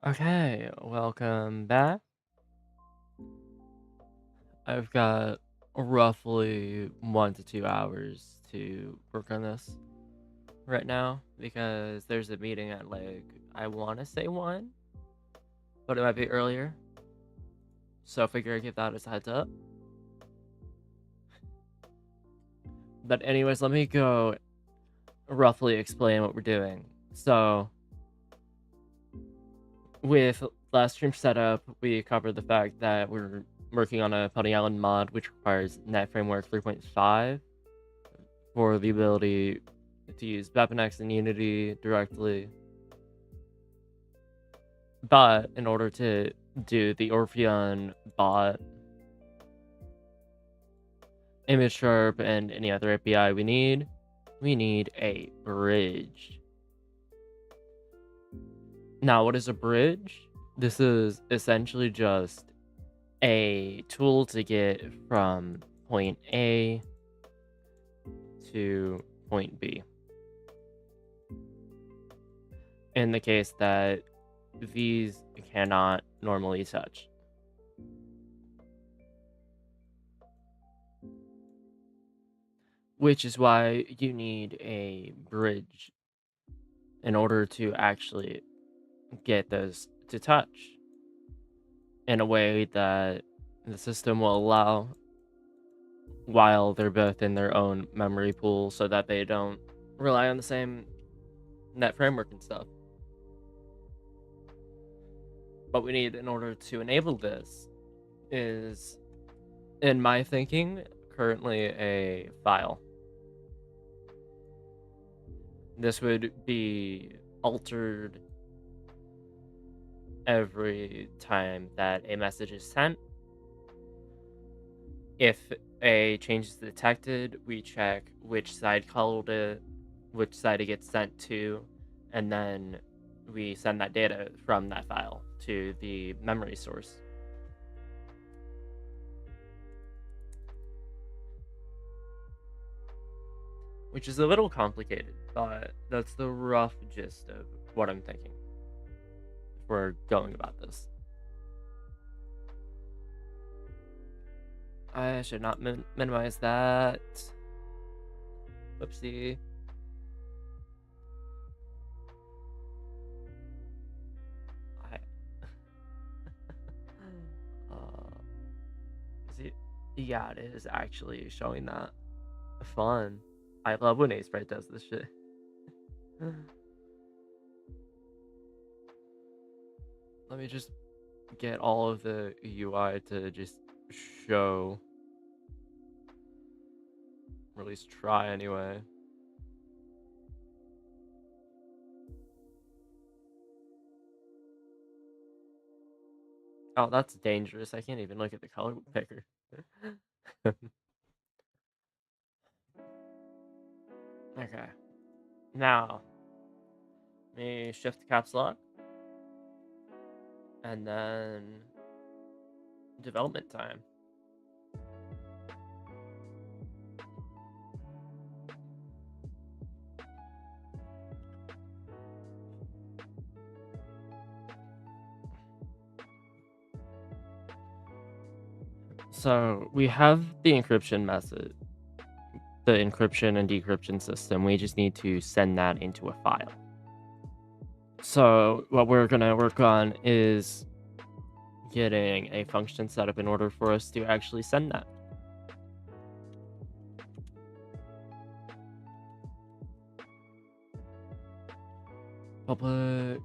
Okay, welcome back. I've got roughly 1 to 2 hours to work on this right now because there's a meeting at I want to say 1, but it might be earlier. So I figure I give that as a heads up. But anyways, let me go roughly explain what we're doing. So with last stream setup, we covered the fact that we're working on a Putty Island mod, which requires Net Framework 3.5 for the ability to use WeaponX and Unity directly. But in order to do the Orpheon bot, image sharp, and any other API we need a bridge. Now, what is a bridge? This is essentially just a tool to get from point A to point B. In the case that these cannot normally touch. Which is why you need a bridge in order to actually get those to touch in a way that the system will allow while they're both in their own memory pool so that they don't rely on the same net framework and stuff. What we need in order to enable this is, in my thinking, currently a file. This would be altered every time that a message is sent. If a change is detected, we check which side called it, which side it gets sent to, and then we send that data from that file to the memory source. Which is a little complicated, but that's the rough gist of what I'm thinking if we're going about this. I should not minimize that. Whoopsie. Is it? Yeah, it is actually showing that. Fun. I love when Sprite does this shit. Let me just get all of the UI to just show. Or at least try anyway. Oh, that's dangerous. I can't even look at the color picker. Okay. Now, let me shift caps lock. And then development time. So we have the encryption method, the encryption and decryption system. We just need to send that into a file. So what we're going to work on is getting a function set up in order for us to actually send that. Public,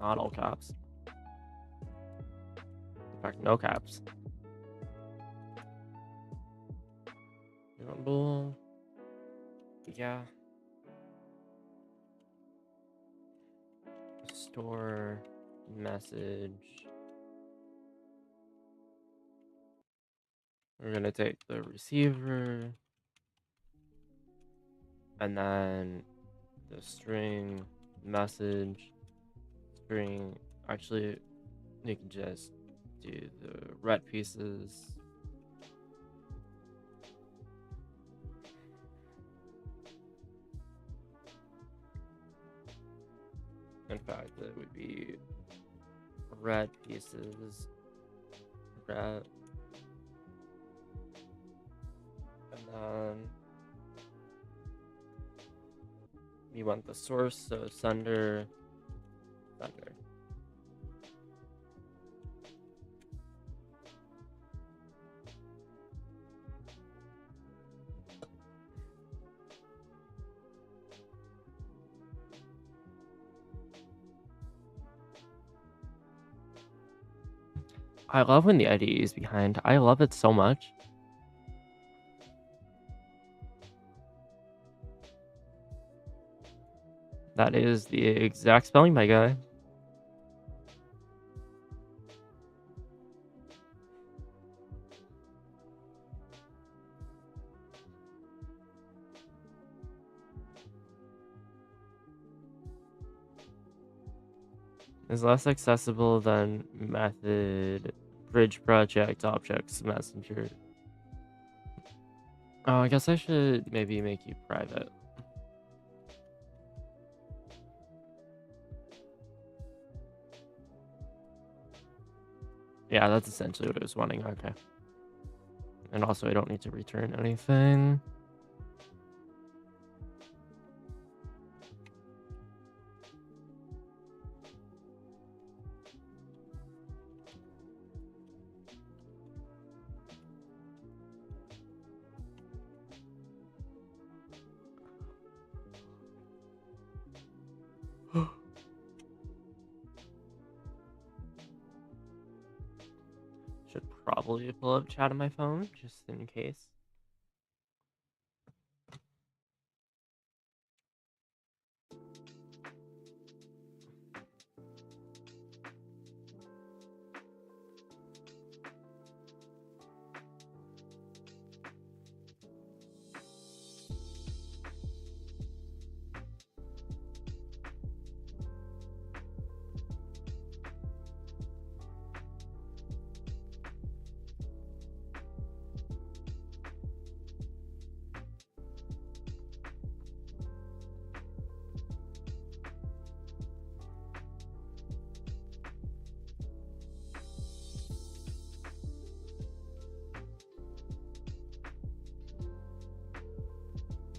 not all caps. In fact, no caps. Yeah. Store message. We're gonna take the receiver and then the string message string. Actually, you can just do the red pieces. In fact, it would be red pieces, red, and then we want the source, so Sunder, Thunder. I love when the IDE is behind. I love it so much. That is the exact spelling, my guy. Is less accessible than method, bridge project, objects, messenger. Oh, I guess I should maybe make you private. Yeah, that's essentially what I was wanting. Okay. And also, I don't need to return anything. Should probably pull up chat on my phone, just in case.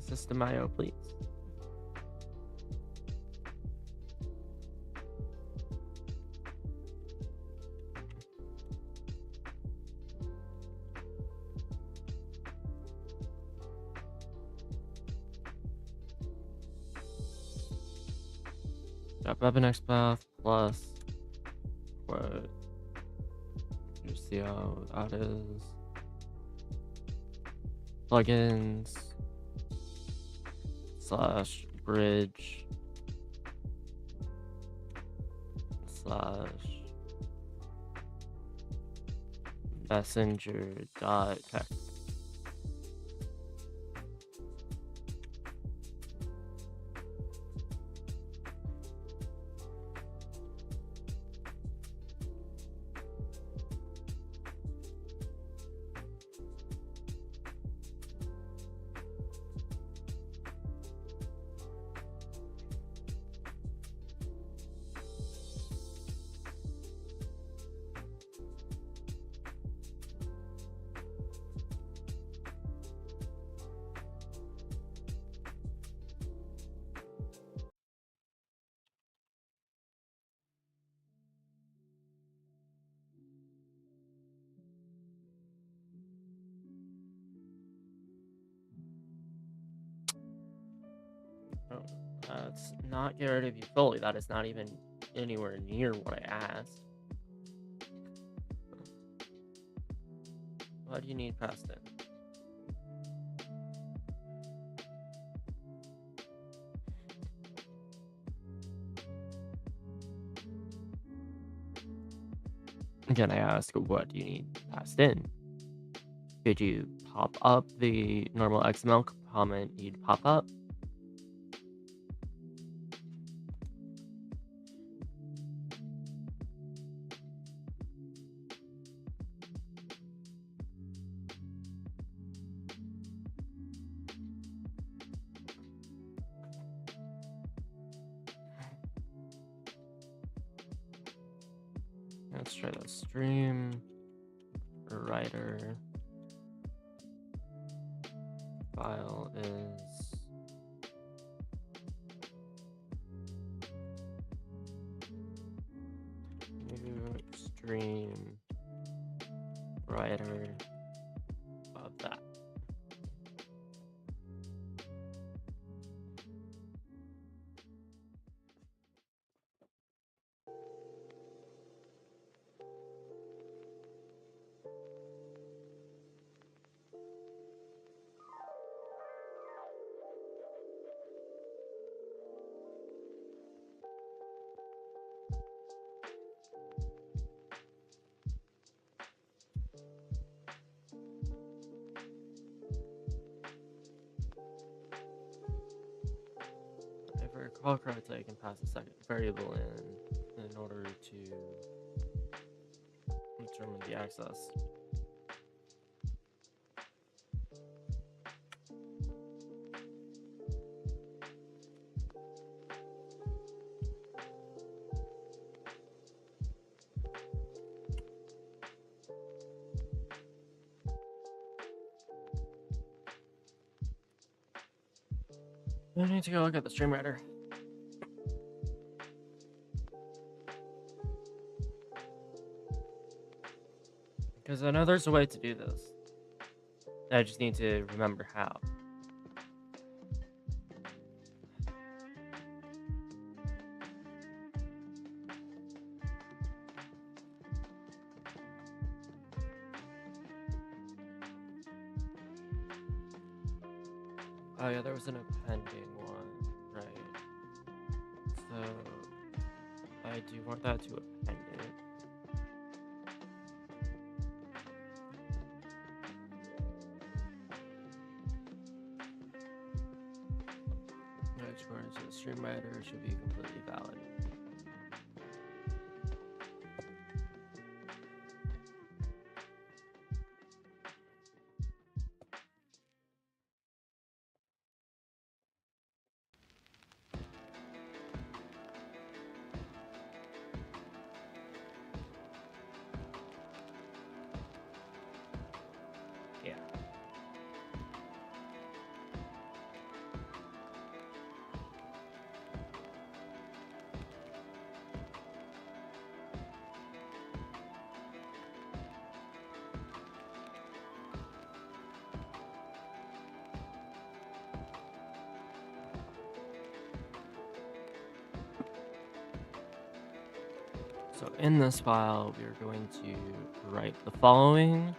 System IO, please. Web and XPath plus what? You see how that is. Plugins slash bridge slash messenger dot text. Oh, that's not get rid of you fully. That is not even anywhere near what I asked. What do you need passed in? Again, I ask, what do you need passed in? Did you pop up the normal XML comment you'd pop up? Let's try the stream writer file is new stream writer of that. If I recall correctly, I can pass a second variable in order to determine the access. I need to go look at the stream writer. Because I know there's a way to do this. I just need to remember how. Oh yeah, there was an appending one, right? So I do want that to append it. Which according to the stream writer should be completely valid. Yeah. So in this file, we are going to write the following.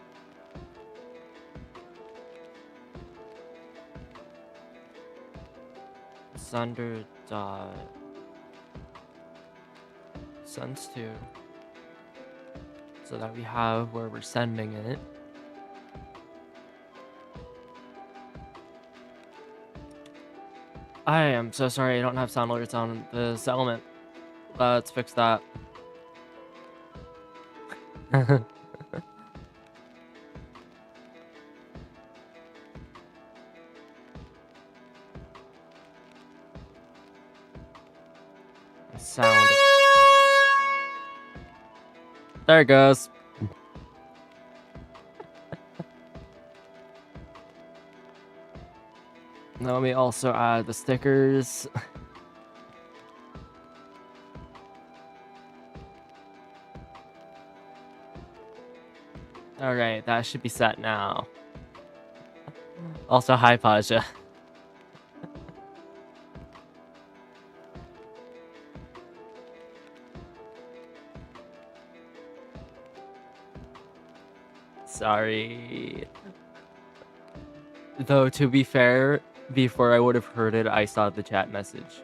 Sender dot sends to, so that we have where we're sending it. I am so sorry I don't have sound alerts on this element. Let's fix that. Sound. There it goes. Now let me also add the stickers. Alright, that should be set now. Also, hi, Paja. Sorry. Though, to be fair, before I would have heard it, I saw the chat message.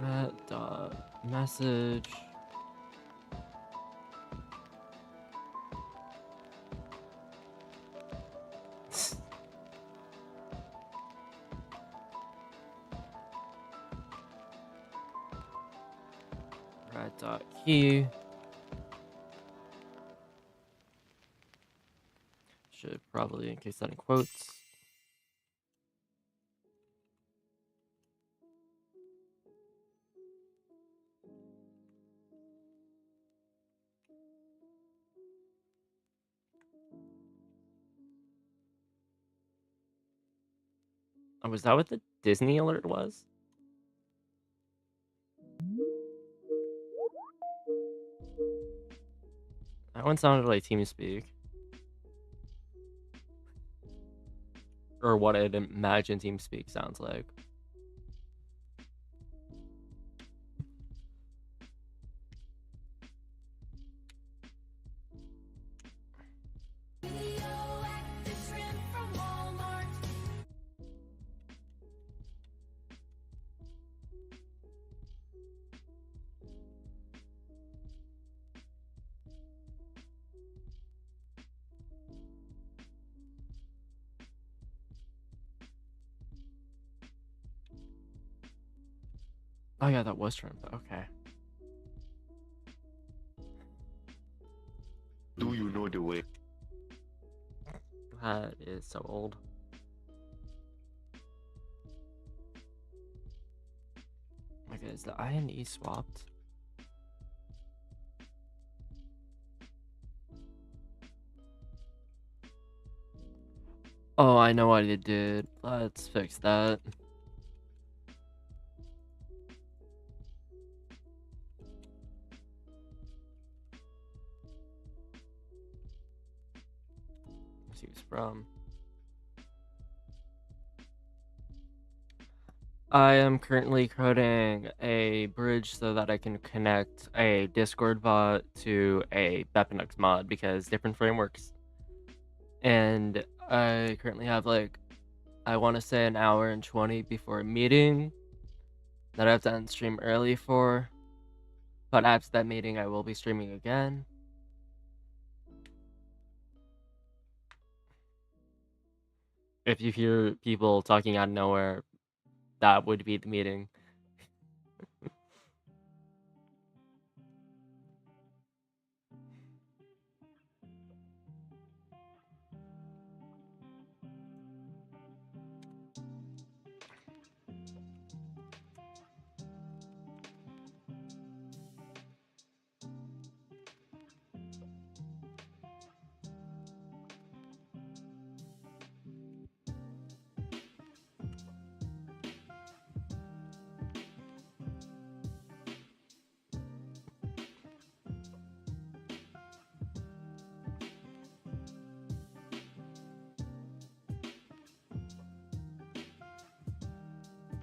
That message. Red dot key. should probably encase that in quotes. Oh, was that what the Disney alert was? That one sounded like TeamSpeak. Or what I'd imagine TeamSpeak sounds like. Oh yeah, that was Trump. Okay. Do you know the way? That is so old. Okay, is the I and E swapped? Oh, I know what it did. Let's fix that. Let's see who's from. I am currently coding a bridge so that I can connect a Discord bot to a Bepanux mod because different frameworks. And I currently have like, I want to say an hour and 20 before a meeting that I have to end stream early for. But after that meeting, I will be streaming again. If you hear people talking out of nowhere, that would be the meeting.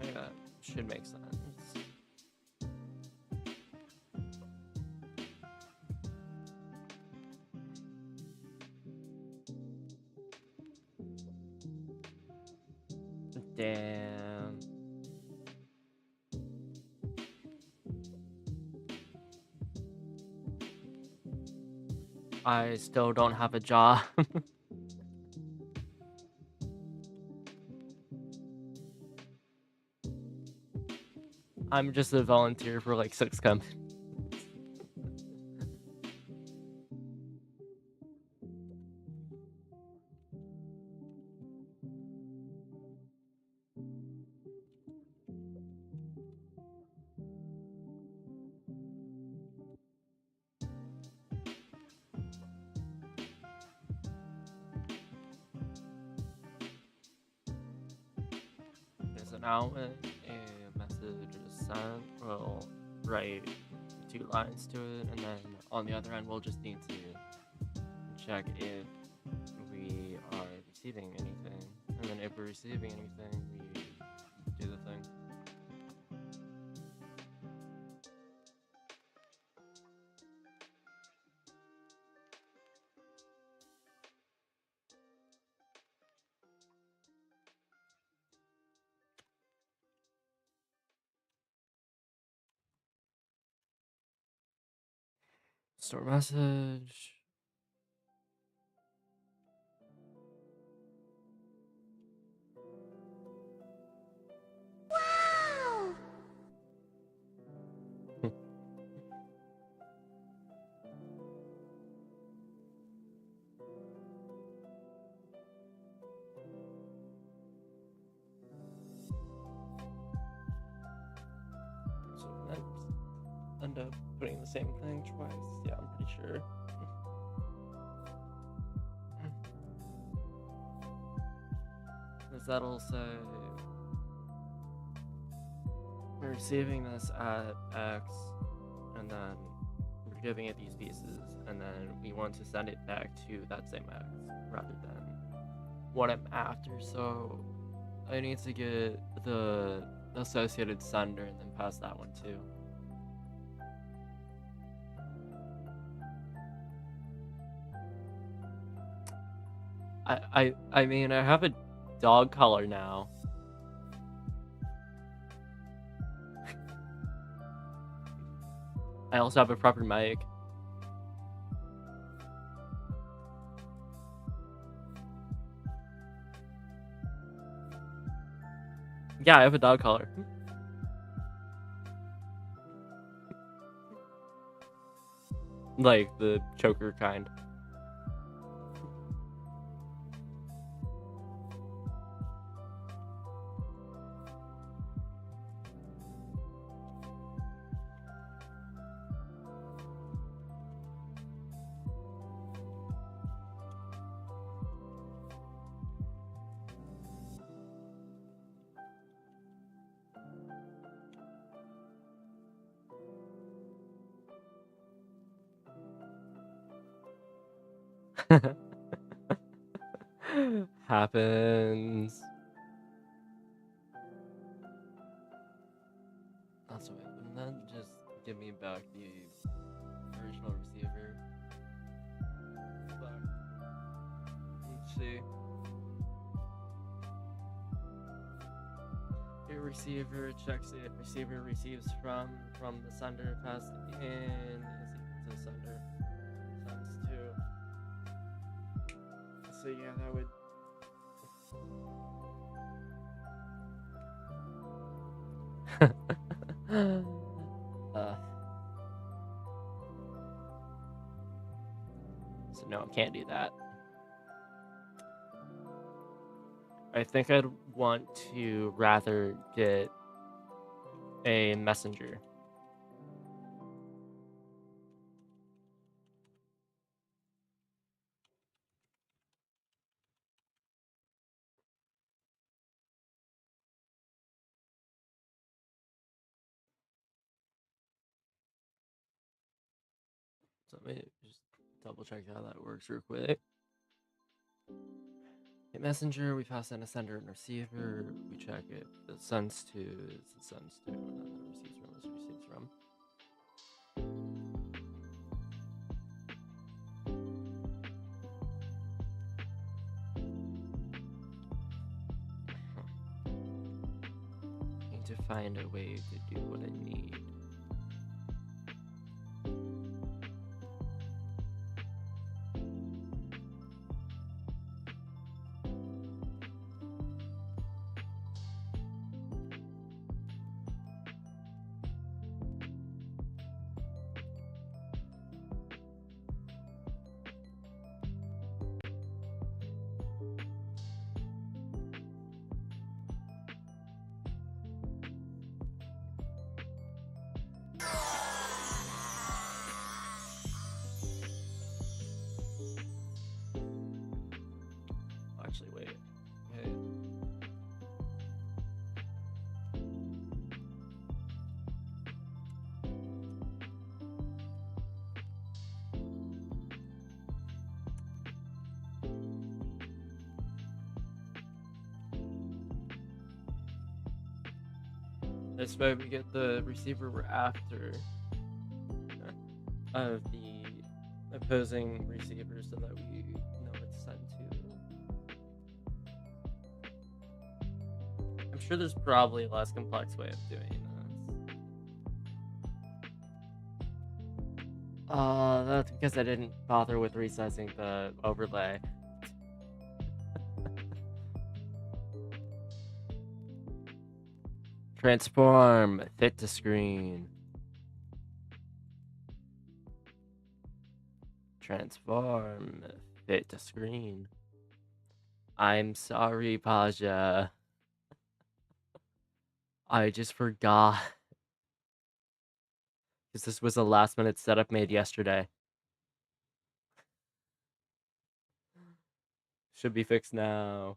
Yeah, should make sense. Damn. I still don't have a job. I'm just a volunteer for like 6 companies. So now when a message is sent, we'll write 2 lines to it, and then on the other end, we'll just need to check if we are receiving anything. And then if we're receiving anything, we do the thing. Store message. Wow! end up putting the same thing twice. Yeah, I'm pretty sure. Because that'll say we're receiving this at X, and then we're giving it these pieces, and then we want to send it back to that same X rather than what I'm after. So I need to get the associated sender and then pass that one too. I mean, I have a dog collar now. I also have a proper mic. Yeah, I have a dog collar. Like the choker kind. Happens. That's right. And then just give me back the original receiver. Fuck. Let's see. Your receiver checks if receiver receives from the sender, pass in is equal to sender. Sends to. So yeah, that would. So no, can't do that. I think I'd want to rather get a messenger. So let me just double check how that works real quick. A messenger, we pass in a sender and receiver. We check if the sends to is the sends to, and then the receives from is receives from. I need to find a way to do what I need. Actually, wait. Okay. This way we get the receiver we're after of the opposing receiver so that we know it's sent to. I'm sure there's probably a less complex way of doing this. That's because I didn't bother with resizing the overlay. Transform, fit to screen. Transform, fit to screen. I'm sorry, Paja. I just forgot. Because this was a last-minute setup made yesterday. Should be fixed now.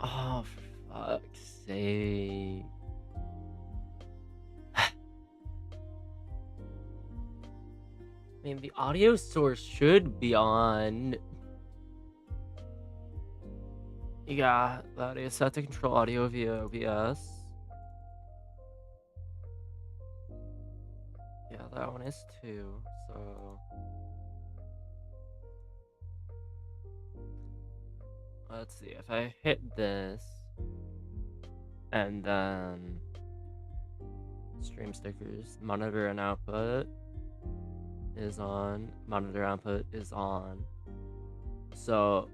Oh, for fuck's sake. I mean, the audio source should be on. Yeah, that is set to control audio via OBS. Yeah, that one is too, so. Let's see, if I hit this, and then stream stickers, monitor and output is on, monitor output is on. So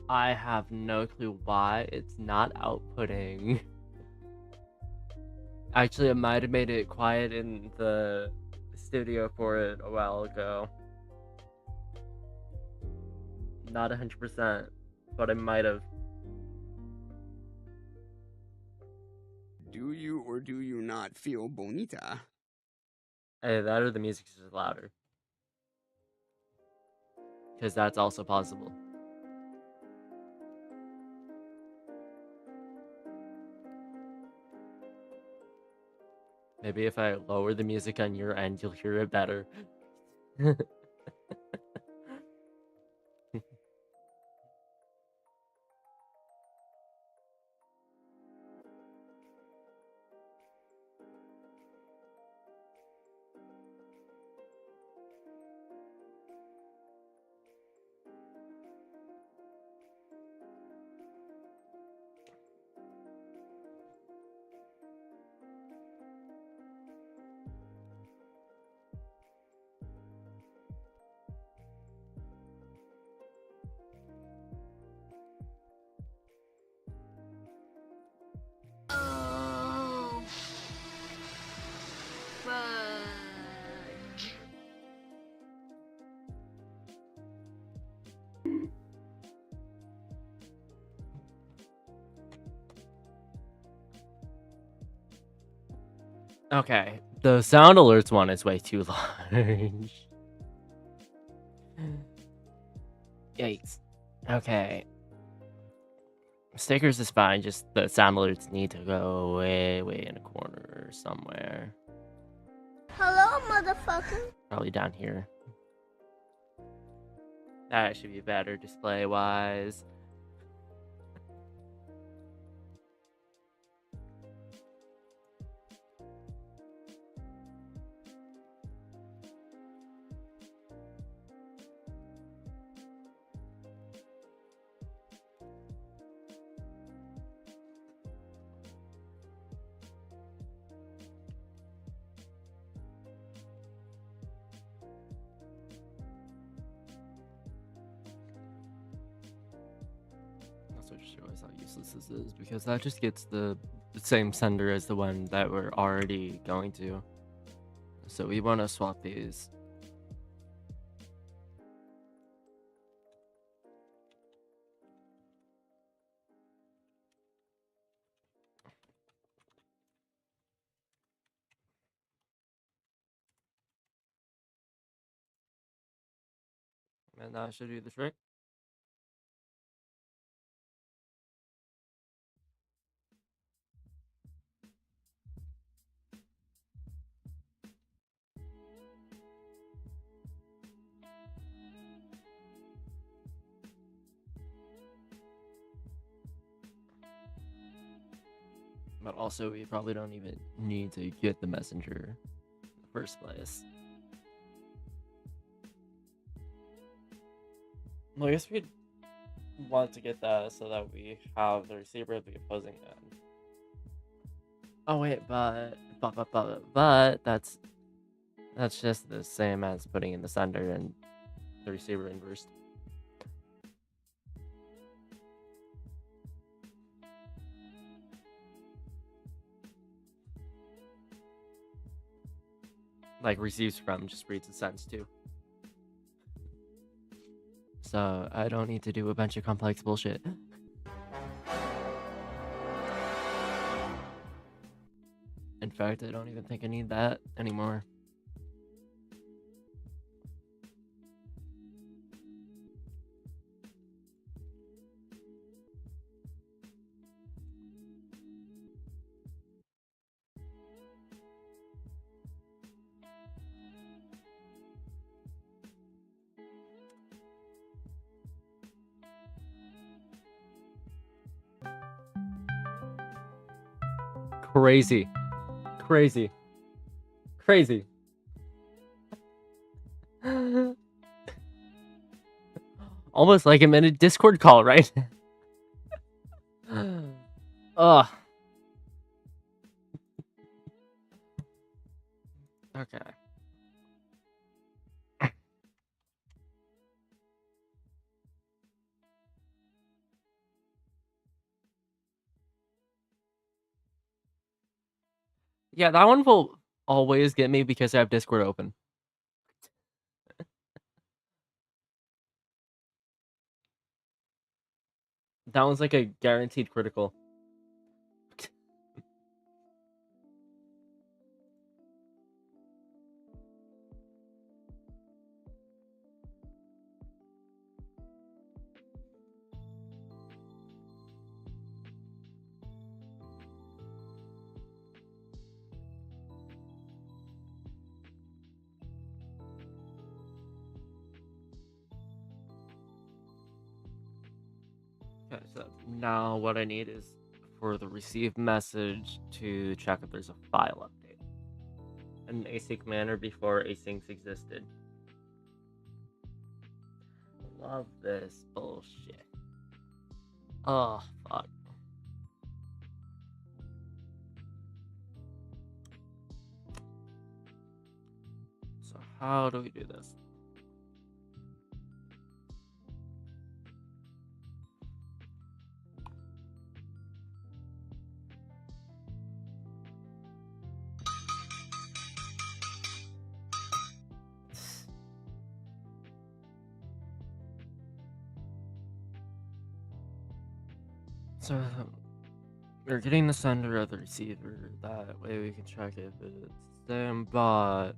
I have no clue why it's not outputting. Actually, I might have made it quiet in the studio for it a while ago. Not 100%, but I might have. Do you or do you not feel bonita? Either that or the music's just louder. Because that's also possible. Maybe if I lower the music on your end, you'll hear it better. Oh, fuck. Okay, the sound alerts one is way too large. Yikes. Okay. Stickers is fine, just the sound alerts need to go way, way in a corner somewhere. Hello, motherfucker. Probably down here. That should be better display-wise. Also just realized how useless this is, because that just gets the same sender as the one that we're already going to. So we want to swap these. And that should do the trick. But also, we probably don't even need to get the messenger in the first place. Well, I guess we'd want to get that so that we have the receiver of the opposing end. Oh wait, but that's just the same as putting in the sender and the receiver inversed. Like receives from just reads and sends too. So I don't need to do a bunch of complex bullshit. In fact, I don't even think I need that anymore. Crazy. Crazy. Crazy. Almost like I'm in a Discord call, right? Ugh. Okay. Yeah, that one will always get me because I have Discord open. That one's like a guaranteed critical. Okay, so now what I need is for the received message to check if there's a file update in an async manner before asyncs existed. Love this bullshit. Oh, fuck. So how do we do this? So we're getting the sender of the receiver. That way we can check if it's them, but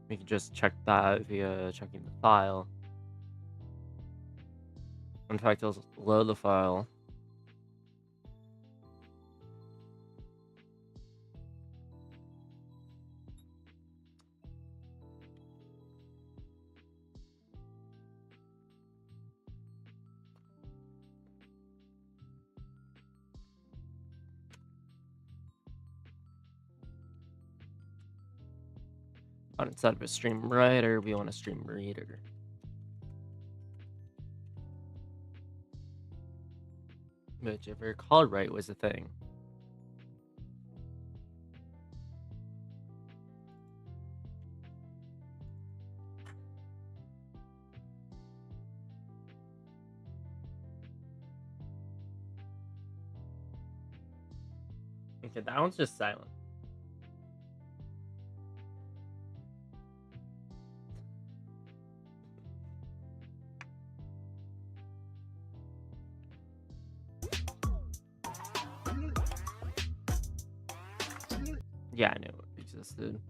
we can just check that via checking the file. In fact, I'll load the file. But instead of a stream writer, we want a stream reader. Which, if I recall right, was a thing. Okay, that one's just silent. Yeah, I knew it existed.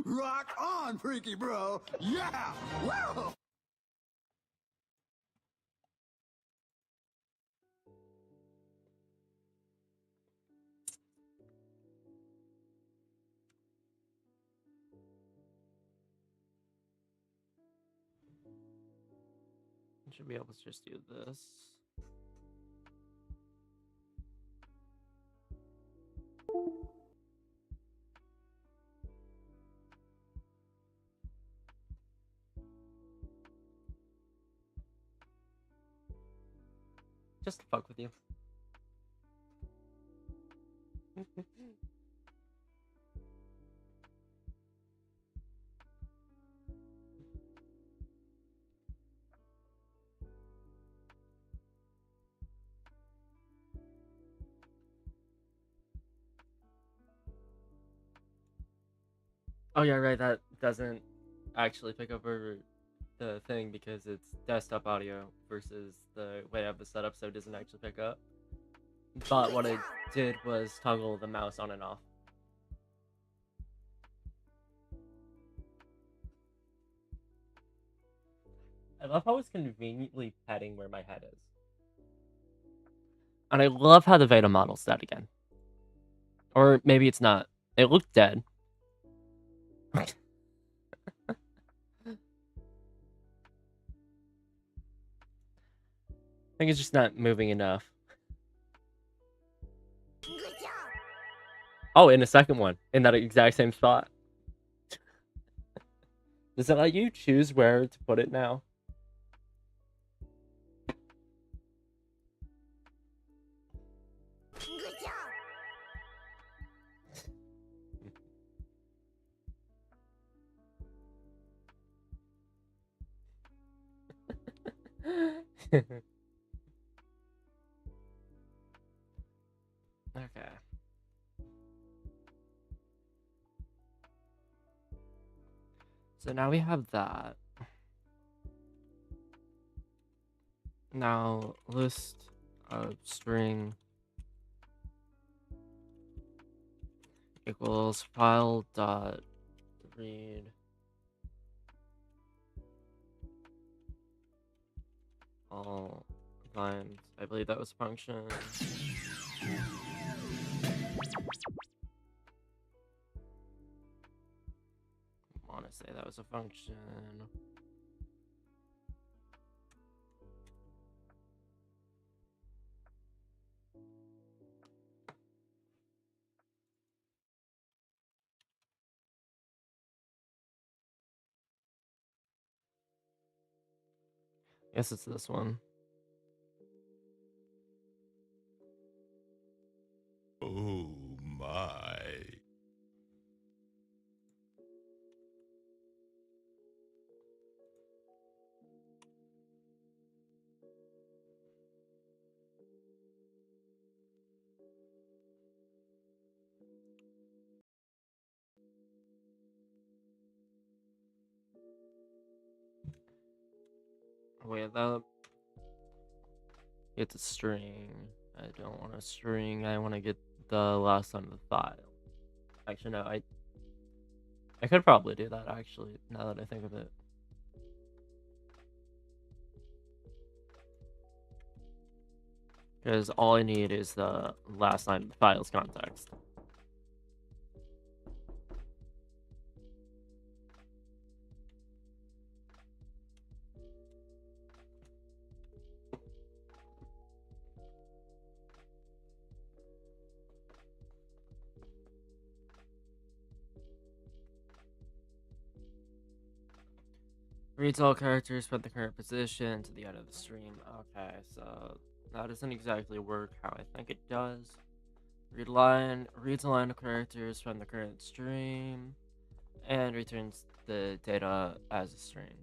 Rock on, freaky bro! Yeah! Woo! Should be able to just do this. Just to fuck with you. Oh yeah, right, that doesn't actually pick up over the thing because it's desktop audio versus the way I have the setup, so it doesn't actually pick up. But what I did was toggle the mouse on and off. I love how it's conveniently petting where my head is. And I love how the veado model's dead again. Or maybe it's not. It looked dead. I think it's just not moving enough. Oh, in the second one. In that exact same spot. Does it let you choose where to put it now? Okay. So now we have that. Now list of string equals file dot read all lines. I believe that was a function. I want to say that was a function. Guess it's this one. Oh my. Wait, that it's a string. I don't want a string. I want to get the last line of the file. Actually, no. I could probably do that. Actually, now that I think of it. Because all I need is the last line of the file's context. Reads all characters from the current position to the end of the stream. Okay, so that doesn't exactly work how I think it does. Reads a line of characters from the current stream, and returns the data as a string.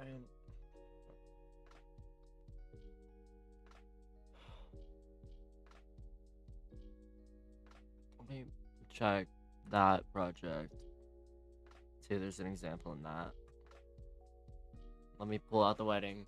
And check that project. See if there's an example in that. Let me pull out the wedding.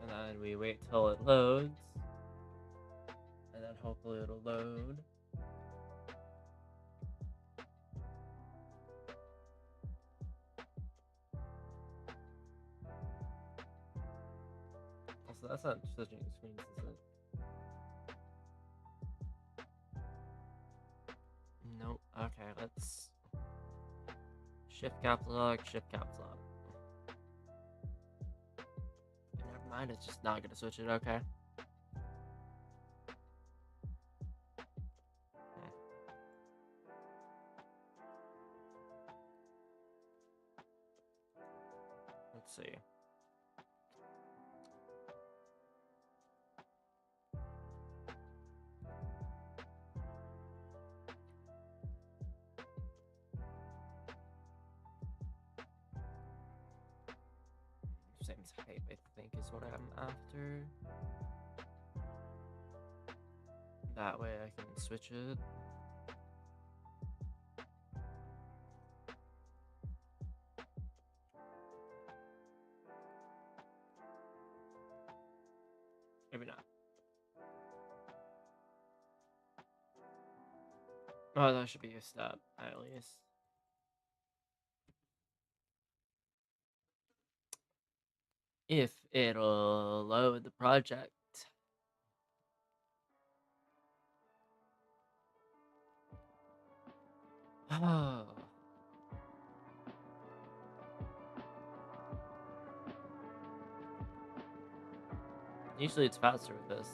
And then we wait till it loads. And then hopefully it'll load. Also, that's not switching screens, is it? Nope. Okay, let's shift caps lock, shift caps lock. Never mind, it's just not gonna switch it, okay. Let's see. Same type, I think, is what I'm after. That way I can switch it. Maybe not. Oh, that should be a step, at least. If it'll load the project. Oh. Usually it's faster with this.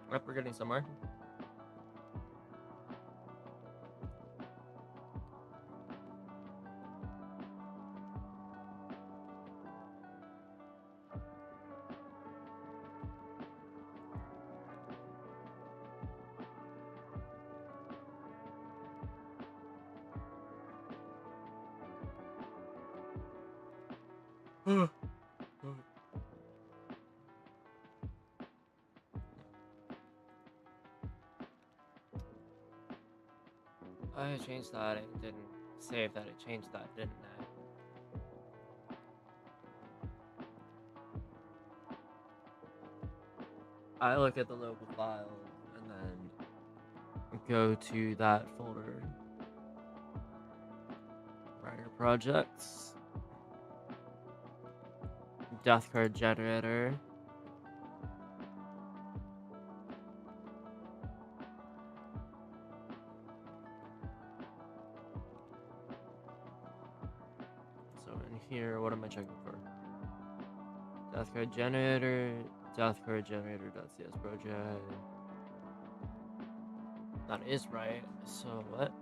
Yep, we're getting somewhere. I changed that. It didn't save that it changed that, didn't I? I look at the local files and then go to that folder. Briar projects. Death card generator. So in here, what am I checking for? Death card generator, death card generator.cs project. That is right. So what?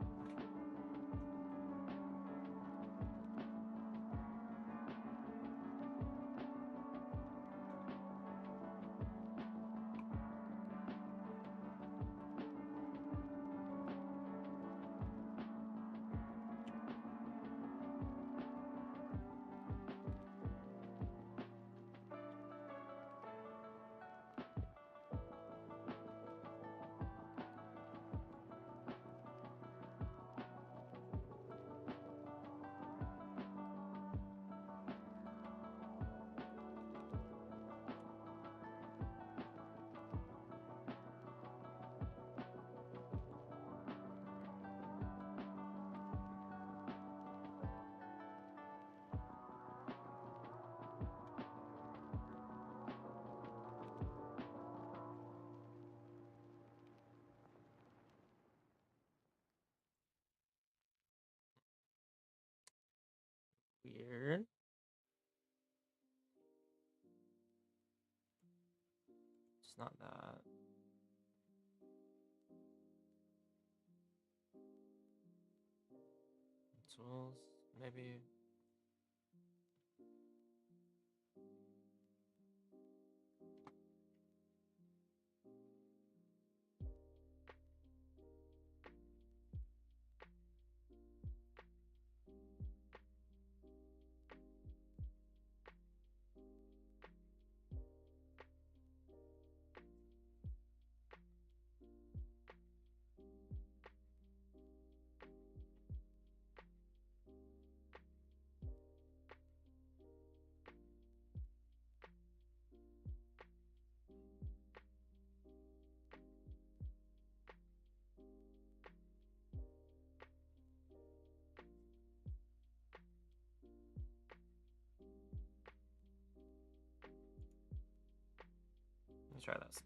weird. It's not that. Tools, maybe. Let's try this.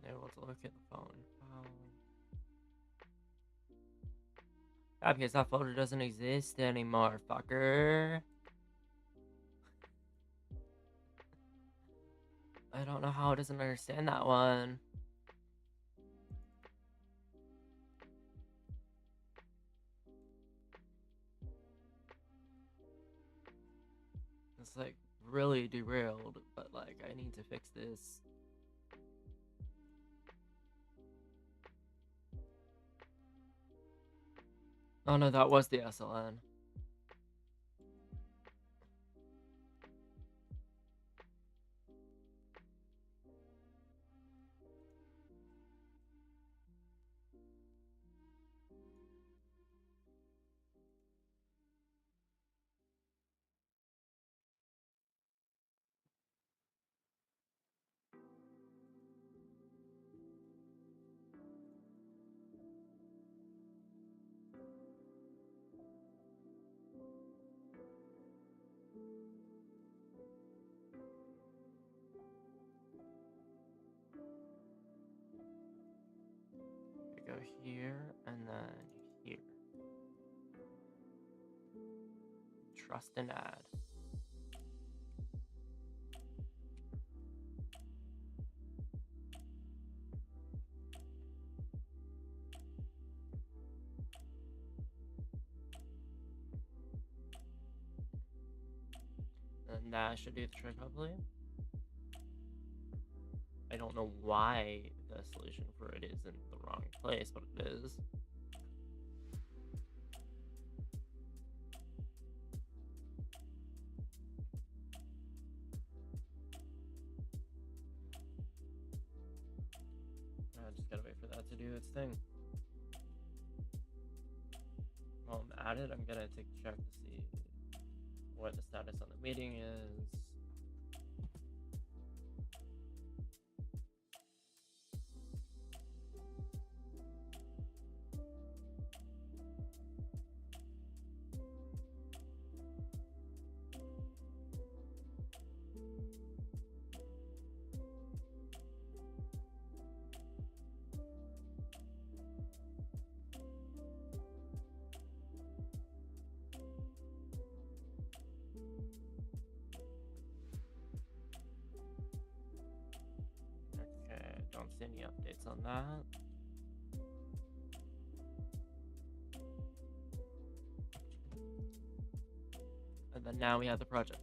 Able to look at the phone. Yeah, because that folder doesn't exist anymore, fucker. I don't know how it doesn't understand that one. It's like really derailed, but like I need to fix this. Oh no, that was the SLN. Go here and then here. Trust and add. And that should do the trick, hopefully. I don't know why the solution for it is in the wrong place, but it is. I just gotta wait for that to do its thing. While I'm at it, I'm gonna take a check to see what the status on the meeting is. Don't see any updates on that. And then now we have the project.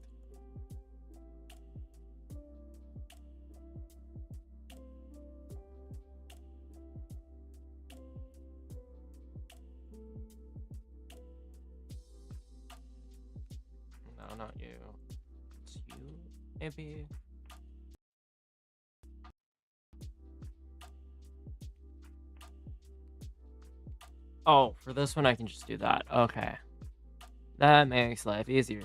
No, not you. It's you, maybe. Oh, for this one I can just do that. Okay. That makes life easier.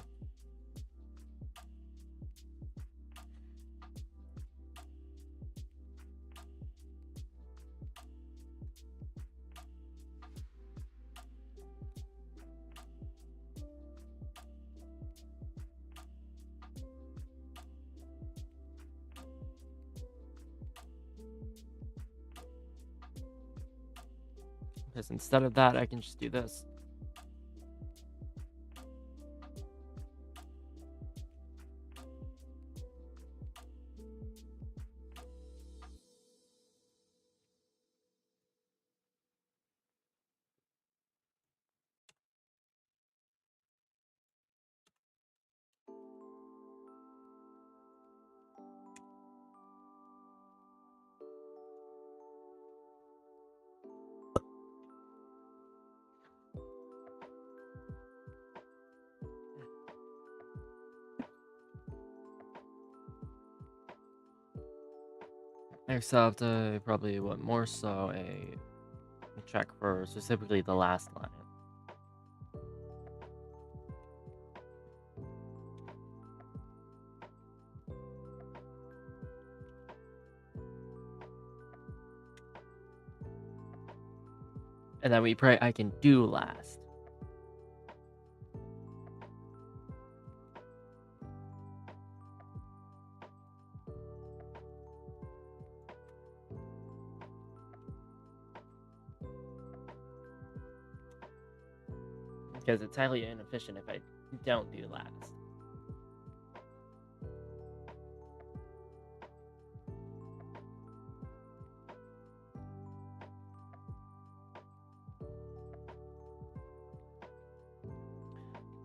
Because instead of that, I can just do this. Except I probably want more so a check for specifically the last line. And then we pray I can do last. Because it's highly inefficient if I don't do last.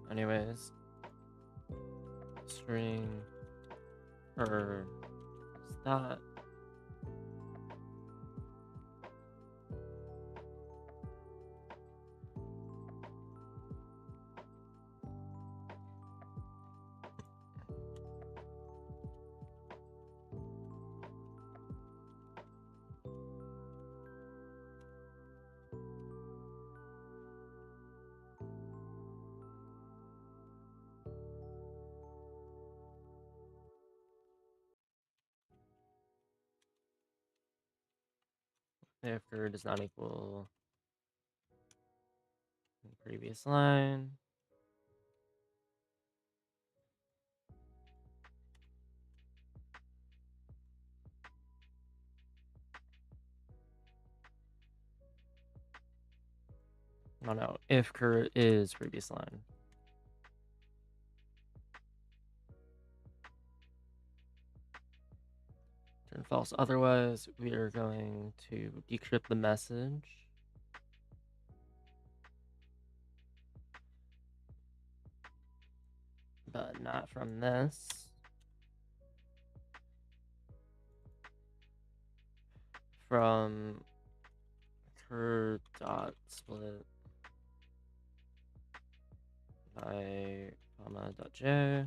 Anyways, string per stat. If curve does not equal the previous line. Oh no, if curve is previous line. Turn false. Otherwise, we are going to decrypt the message. But not from this. From cur dot split by comma dot j.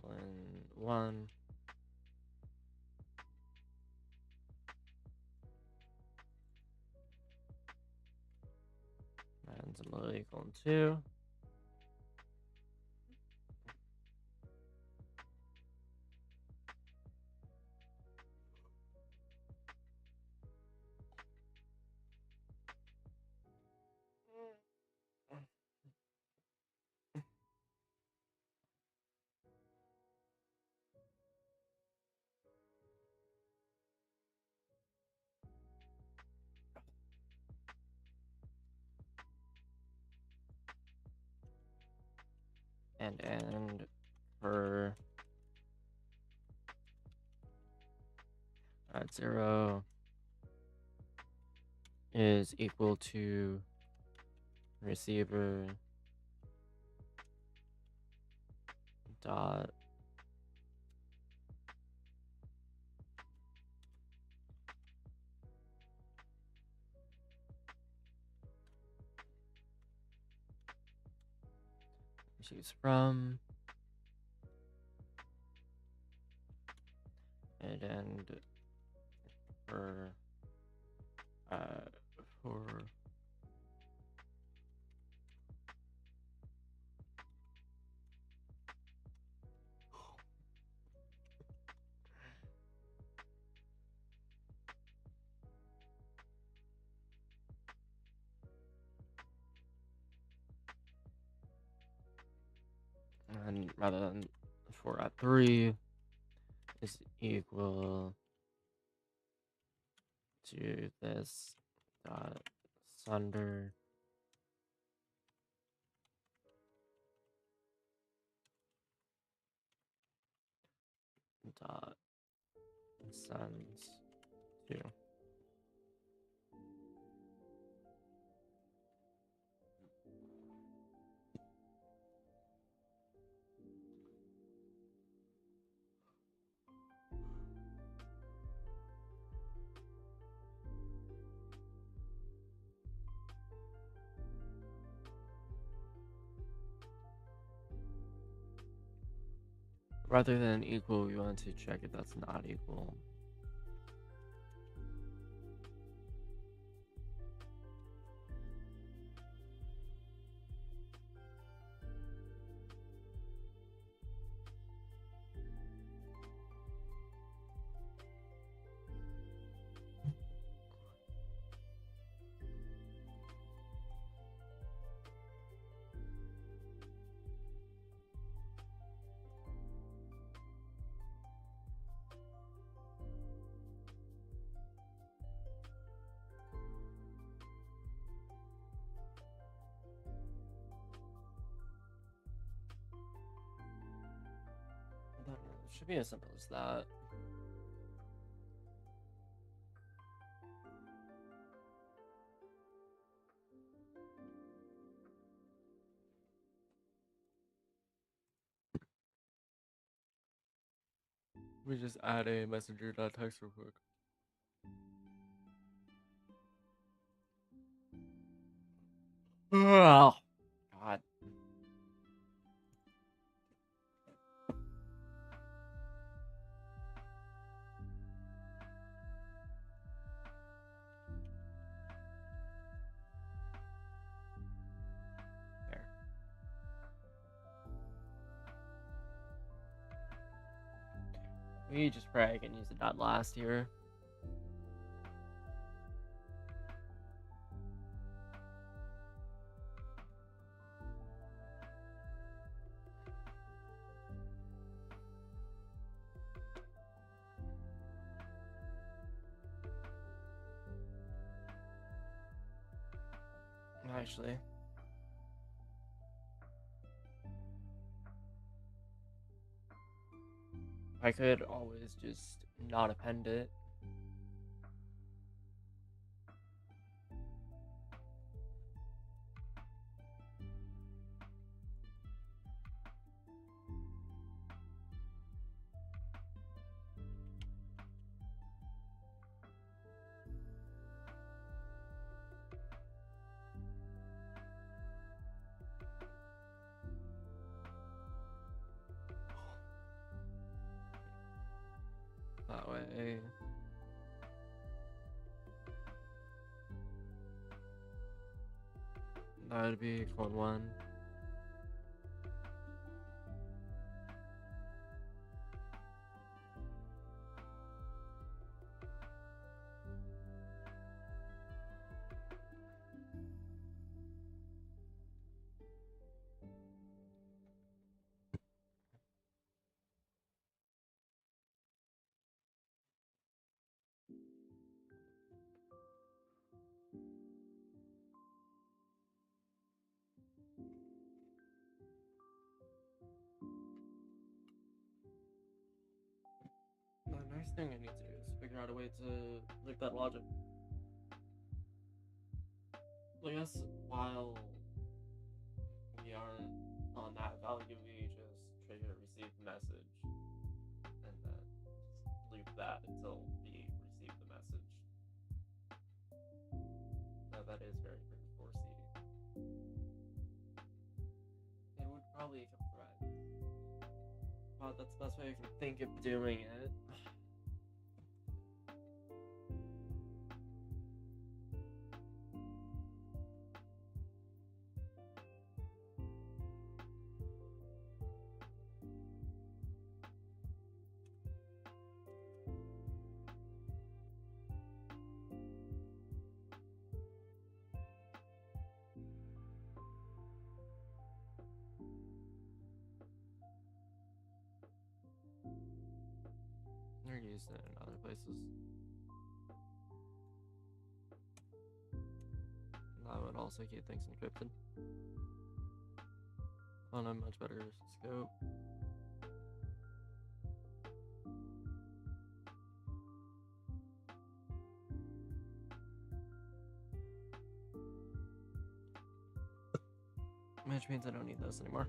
Colon 1. And similarly colon 2. And for at 0 is equal to receiver dot choose from and for uh for and rather than for at 3 is equal do this dot sunder dot sends to. Rather than equal, we want to check if that's not equal. It should be as simple as that. We just add a messenger.text real quick. Oh, God. There. We just probably can use the dot last here. Actually, I could always just not append it. That way. That would be clone 1. The next thing I need to do is figure out a way to loop that logic. I guess while we aren't on that value, we just trigger receive message and then loop that until we receive the message. Now that is very foresee. It would probably come right. But that's the best way I can think of doing it. They're used it in other places. also keep things encrypted. On a much better scope. Which means I don't need this anymore.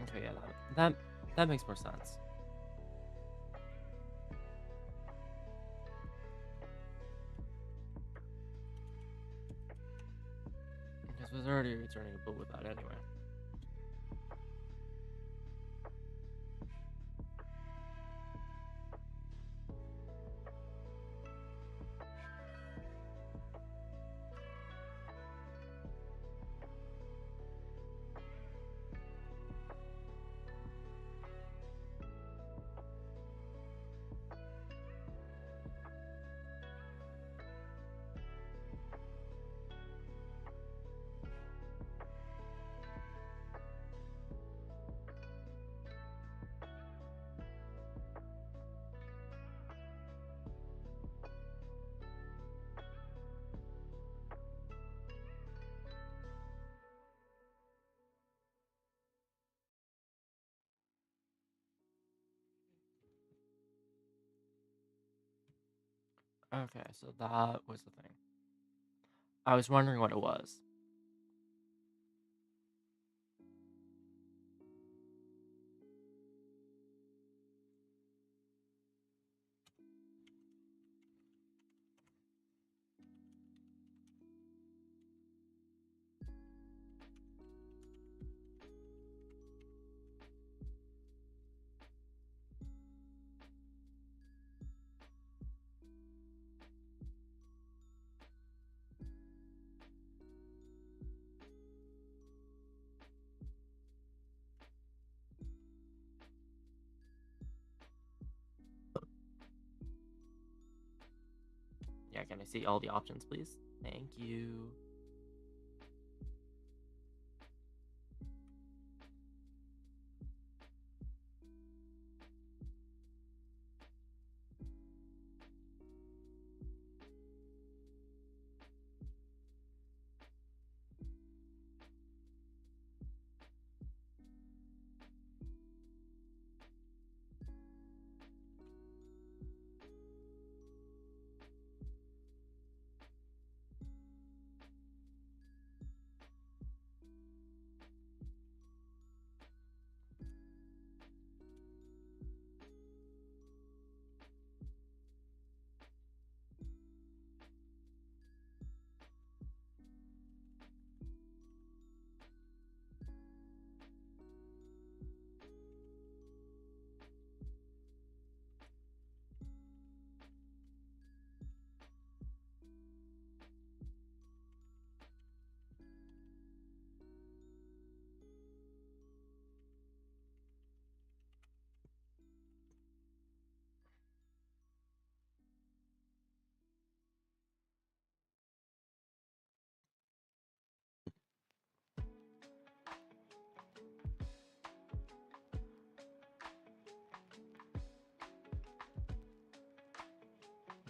Okay, yeah, that makes more sense. Because was already returning a bull with that anyway. Okay, so that was the thing. I was wondering what it was. Yeah, can I see all the options, please? Thank you.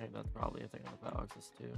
think that's probably a thing on the Axis too.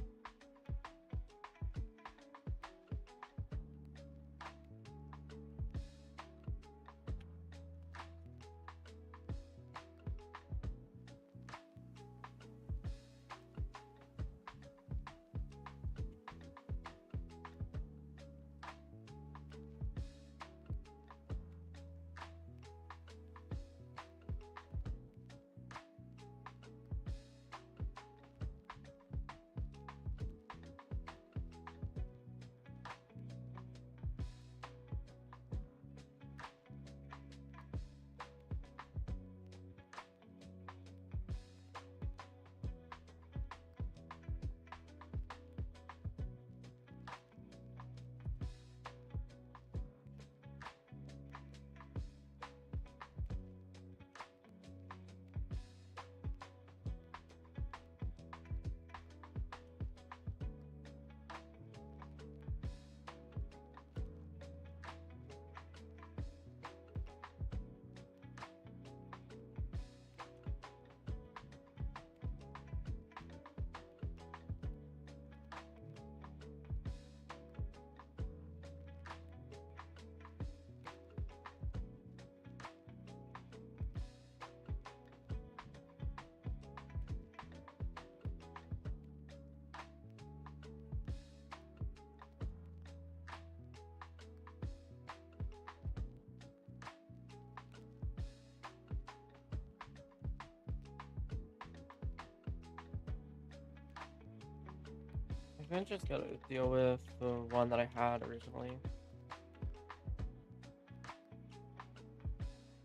I think I just gotta deal with the one that I had originally.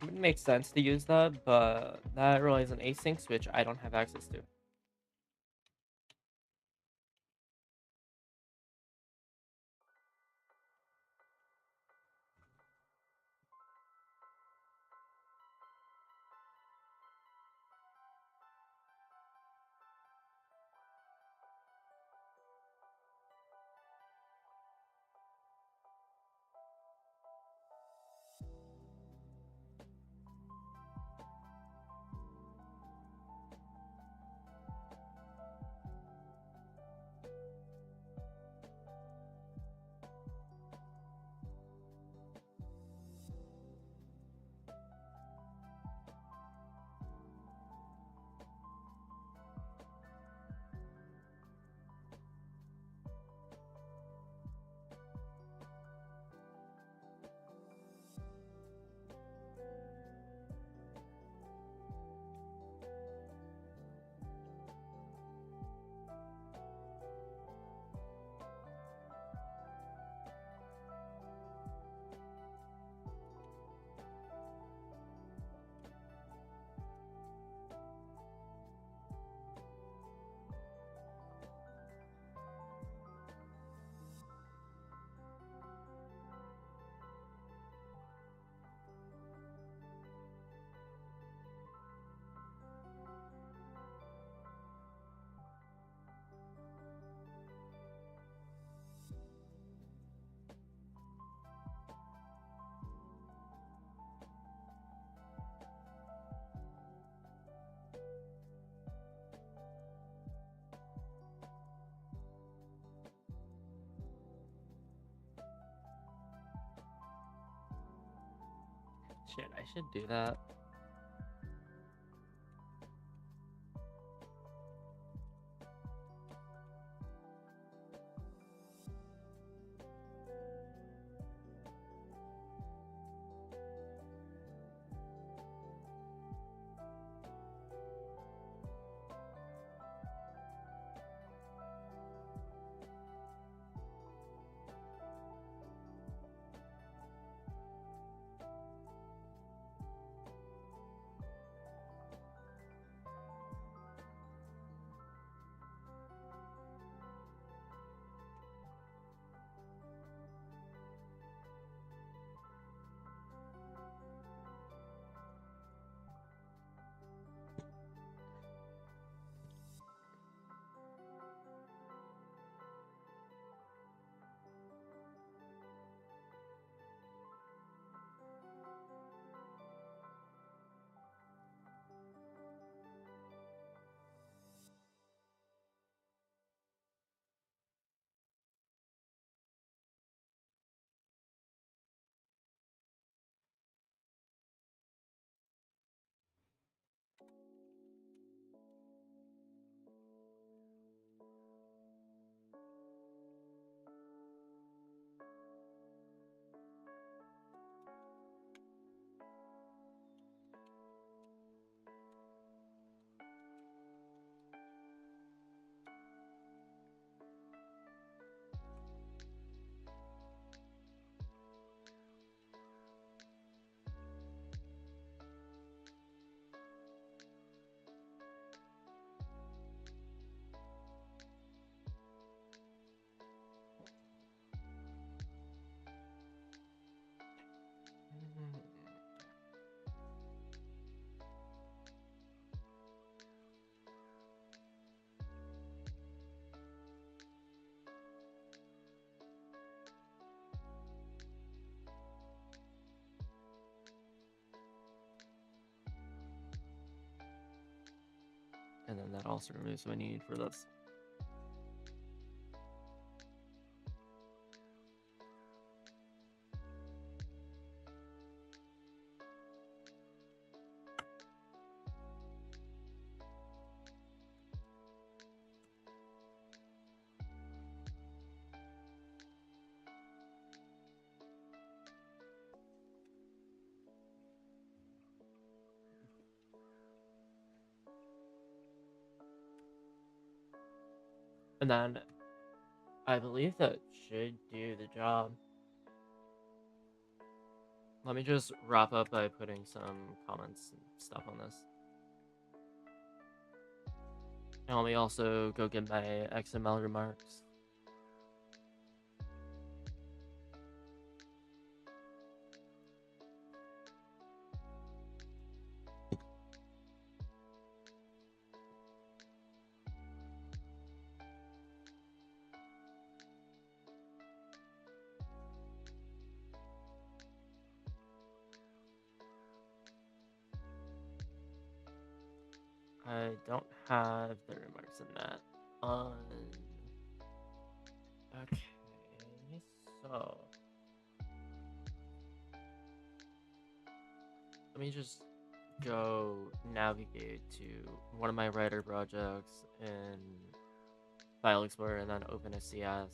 It would make sense to use that, but that relies on asyncs, which I don't have access to. Shit, I should do that. and that also removes my need for this. And then I believe that should do the job. Let me just wrap up by putting some comments and stuff on this. And let me also go get my XML remarks. I don't have the remarks in that. Okay, so let me just go navigate to one of my writer projects in File Explorer and then open a CS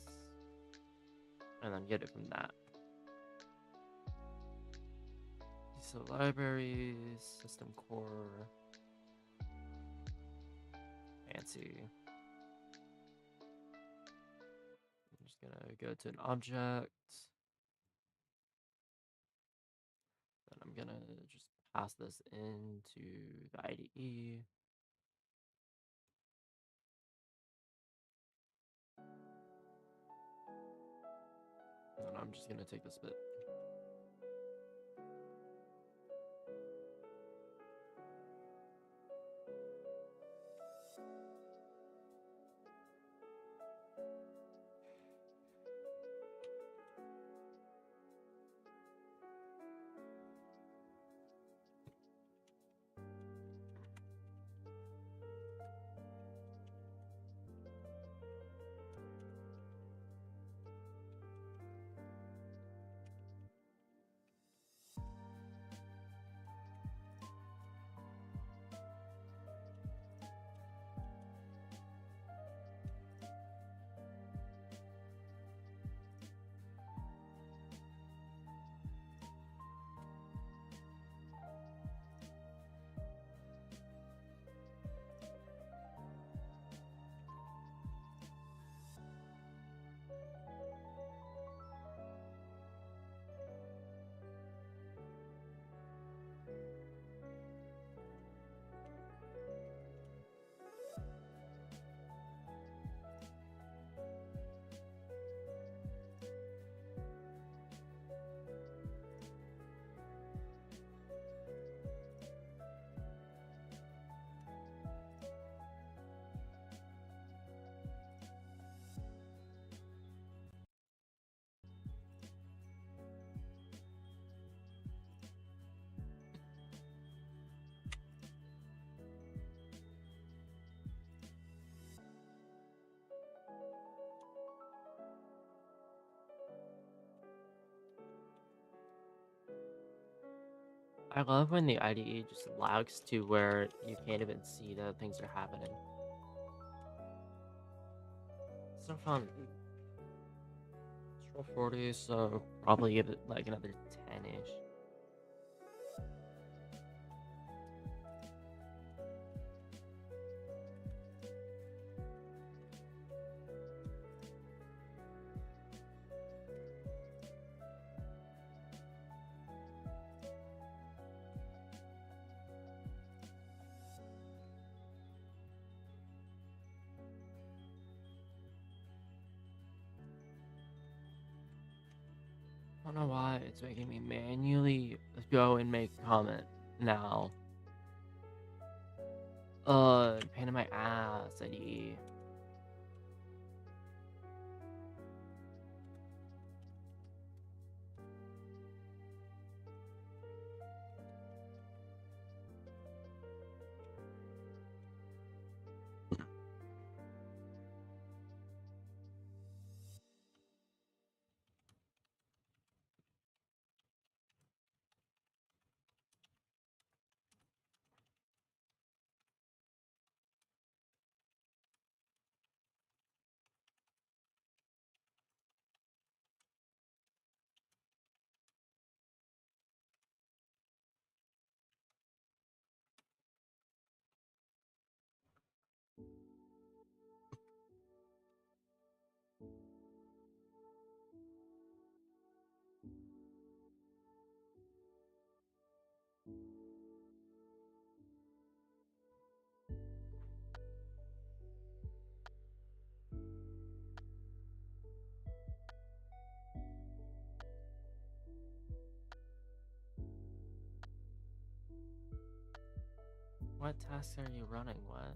and then get it from that. So libraries, system core, fancy. I'm just gonna go to an object. Then I'm gonna just pass this into the IDE. And then I'm just gonna take this bit. I love when the IDE just lags to where you can't even see that things are happening. So fun. It's roll 40, so probably give it like another 10-ish. I don't know why it's making me manually go and make a comment now. Pain in my ass, IDE. What tasks are you running? What?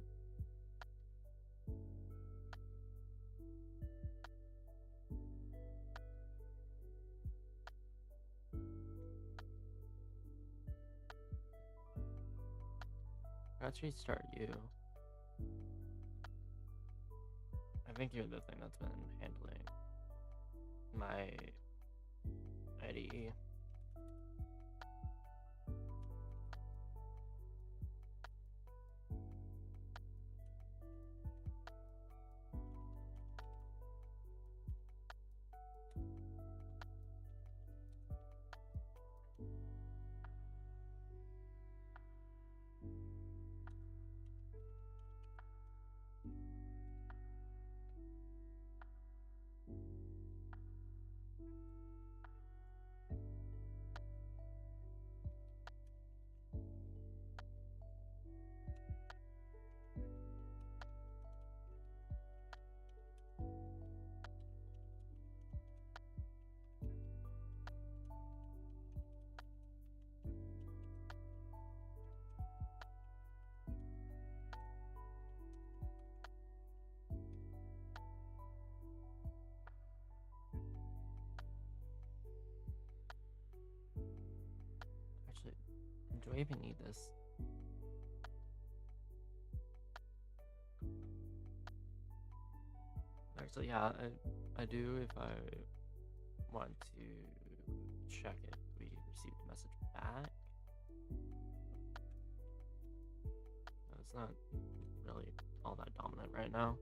Let's restart you. I think you're the thing that's been handling my IDE. Actually, do I even need this? Actually, yeah, I do if I want to check if we received a message back. It's not really all that dominant right now.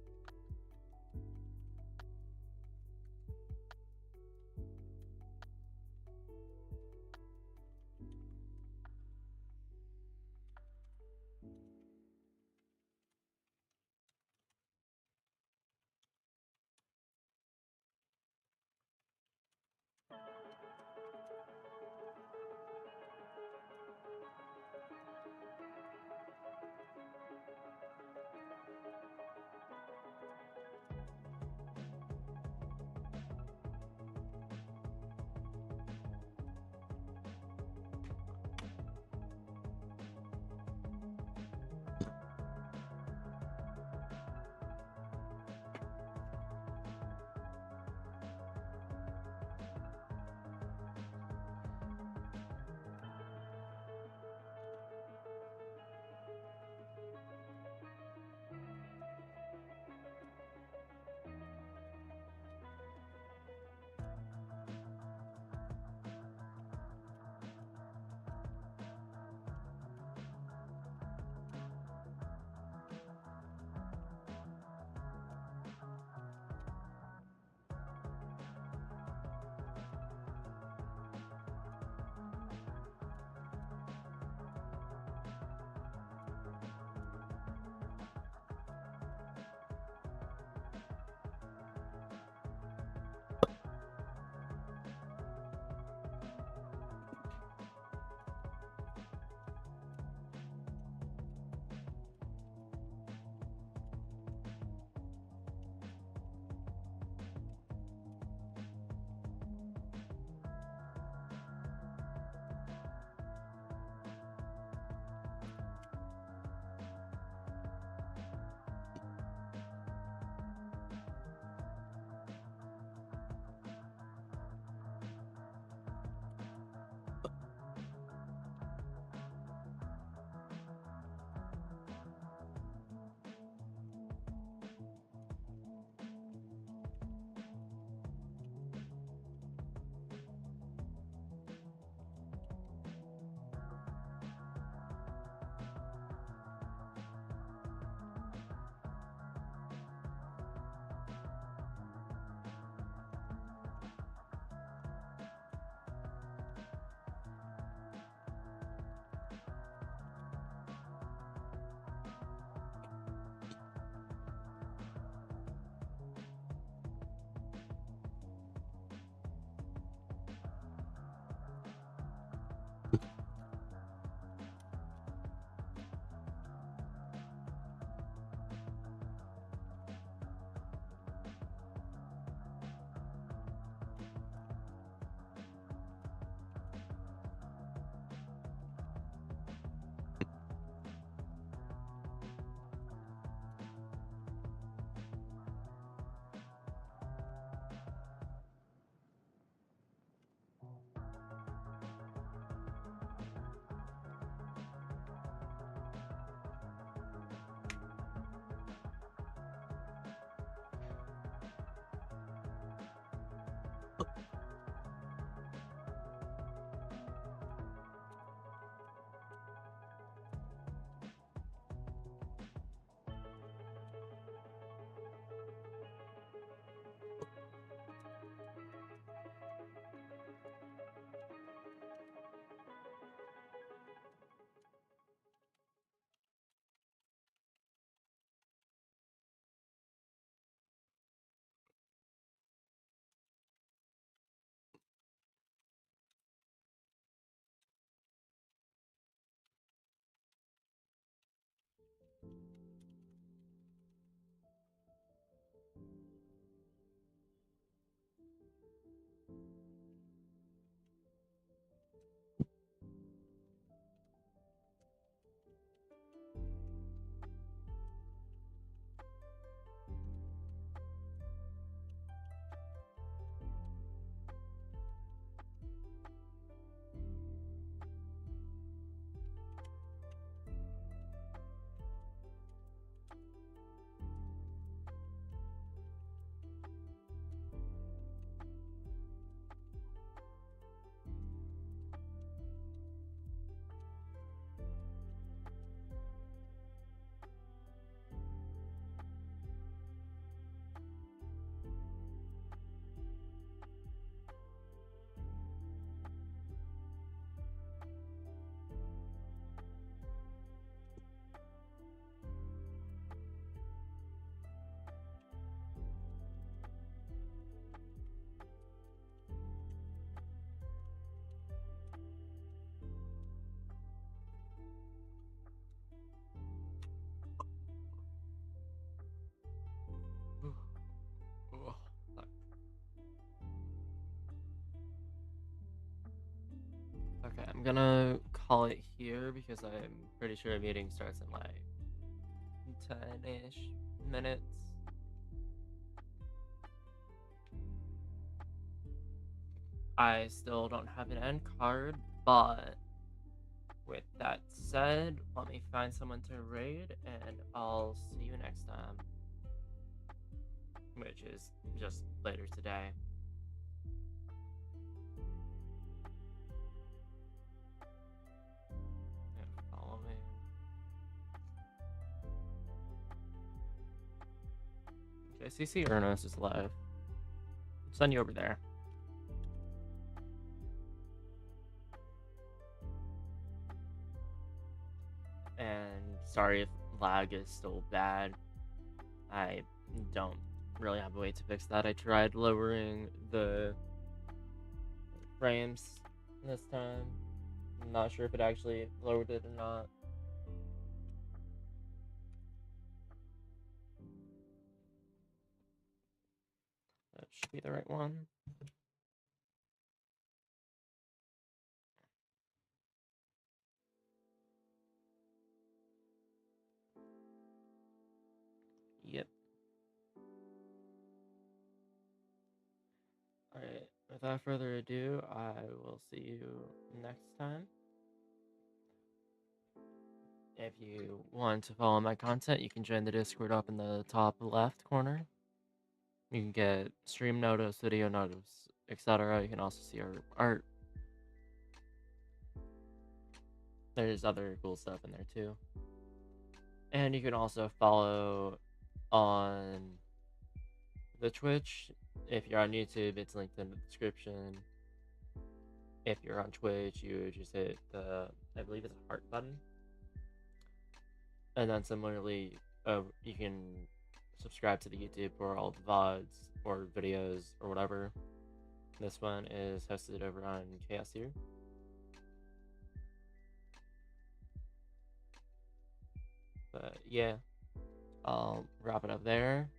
I'm gonna call it here because I'm pretty sure a meeting starts in like 10-ish minutes. I still don't have an end card, but with that said, let me find someone to raid and I'll see you next time. Which is just later today. Yeah, follow me. Okay, CC Ernos is live. Send you over there. And sorry if lag is still bad. I don't really have a way to fix that. I tried lowering the frames this time. I'm not sure if it actually lowered it or not. That should be the right one. Yep. Alright, without further ado, I will see you next time. If you want to follow my content, you can join the Discord up in the top left corner. You can get stream notice, video notice, etc. You can also see our art. There's other cool stuff in there too. And you can also follow on the Twitch. If you're on YouTube, it's linked in the description. If you're on Twitch, you just hit the, I believe it's a heart button. And then similarly, you can subscribe to the YouTube for all the VODs or videos or whatever. This one is hosted over on Chaosyr. But yeah, I'll wrap it up there.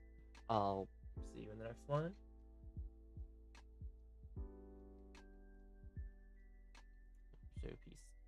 I'll see you in the next one. So peace.